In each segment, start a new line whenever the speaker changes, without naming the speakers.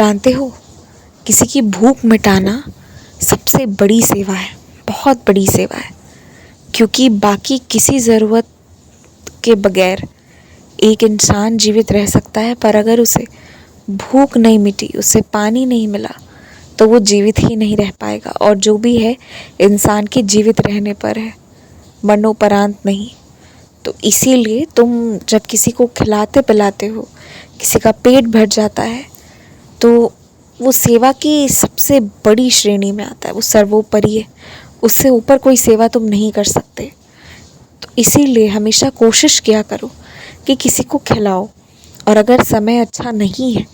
जानते हो, किसी की भूख मिटाना सबसे बड़ी सेवा है, बहुत बड़ी सेवा है। क्योंकि बाकी किसी ज़रूरत के बगैर एक इंसान जीवित रह सकता है, पर अगर उसे भूख नहीं मिटी, उसे पानी नहीं मिला, तो वो जीवित ही नहीं रह पाएगा। और जो भी है इंसान के जीवित रहने पर है, मरणोपरांत नहीं। तो इसीलिए तुम जब किसी को खिलाते पिलाते हो, किसी का पेट भर जाता है, तो वो सेवा की सबसे बड़ी श्रेणी में आता है, वो सर्वोपरि है। उससे ऊपर कोई सेवा तुम नहीं कर सकते। तो इसीलिए हमेशा कोशिश किया करो कि किसी को खिलाओ। और अगर समय अच्छा नहीं है,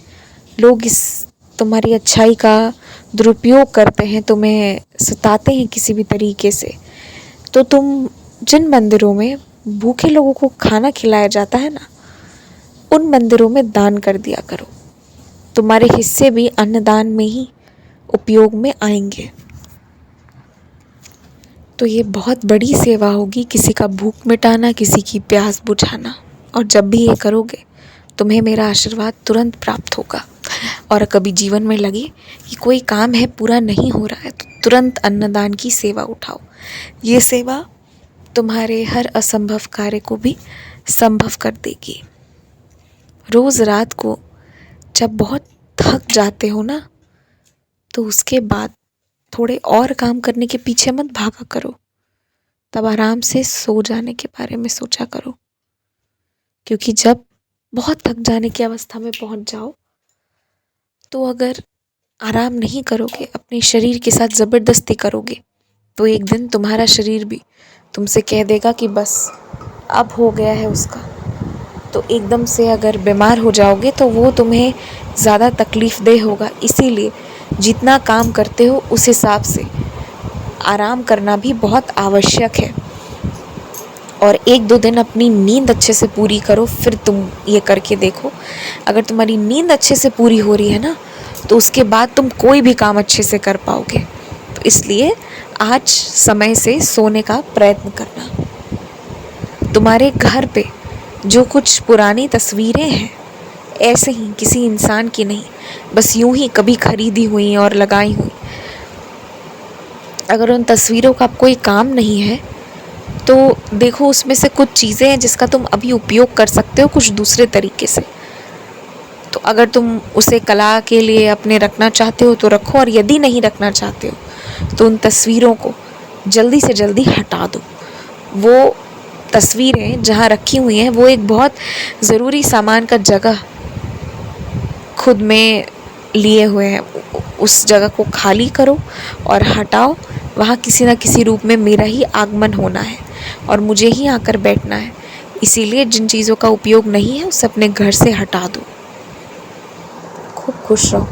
लोग इस तुम्हारी अच्छाई का दुरुपयोग करते हैं, तुम्हें सताते हैं किसी भी तरीके से, तो तुम जिन मंदिरों में भूखे लोगों को खाना खिलाया जाता है ना, उन मंदिरों में दान कर दिया करो। तुम्हारे हिस्से भी अन्नदान में ही उपयोग में आएंगे। तो ये बहुत बड़ी सेवा होगी, किसी का भूख मिटाना, किसी की प्यास बुझाना। और जब भी ये करोगे, तुम्हें मेरा आशीर्वाद तुरंत प्राप्त होगा। और कभी जीवन में लगे कि कोई काम है पूरा नहीं हो रहा है, तो तुरंत अन्नदान की सेवा उठाओ। ये सेवा तुम्हारे हर असंभव कार्य को भी संभव कर देगी। रोज़ रात को जब बहुत थक जाते हो ना, तो उसके बाद थोड़े और काम करने के पीछे मत भागा करो। तब आराम से सो जाने के बारे में सोचा करो। क्योंकि जब बहुत थक जाने की अवस्था में पहुंच जाओ, तो अगर आराम नहीं करोगे, अपने शरीर के साथ ज़बरदस्ती करोगे, तो एक दिन तुम्हारा शरीर भी तुमसे कह देगा कि बस अब हो गया है उसका। तो एकदम से अगर बीमार हो जाओगे, तो वो तुम्हें ज़्यादा तकलीफ़ देह होगा। इसीलिए जितना काम करते हो उस हिसाब से आराम करना भी बहुत आवश्यक है। और 1-2 दिन अपनी नींद अच्छे से पूरी करो, फिर तुम ये करके देखो। अगर तुम्हारी नींद अच्छे से पूरी हो रही है ना, तो उसके बाद तुम कोई भी काम अच्छे से कर पाओगे। तो इसलिए आज समय से सोने का प्रयत्न करना। तुम्हारे घर पे जो कुछ पुरानी तस्वीरें हैं, ऐसे ही किसी इंसान की नहीं, बस यूं ही कभी खरीदी हुई और लगाई हुई, अगर उन तस्वीरों का कोई काम नहीं है, तो देखो उसमें से कुछ चीज़ें हैं जिसका तुम अभी उपयोग कर सकते हो कुछ दूसरे तरीके से। तो अगर तुम उसे कला के लिए अपने रखना चाहते हो तो रखो, और यदि नहीं रखना चाहते हो तो उन तस्वीरों को जल्दी से जल्दी हटा दो। वो तस्वीरें जहाँ रखी हुई हैं, वो एक बहुत ज़रूरी सामान का जगह खुद में लिए हुए हैं। उस जगह को खाली करो और हटाओ। वहाँ किसी न किसी रूप में मेरा ही आगमन होना है और मुझे ही आकर बैठना है। इसीलिए जिन चीज़ों का उपयोग नहीं है, उसे अपने घर से हटा दो। खूब खुश रहो।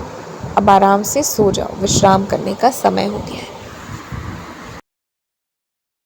अब आराम से सो जाओ, विश्राम करने का समय हो गया है।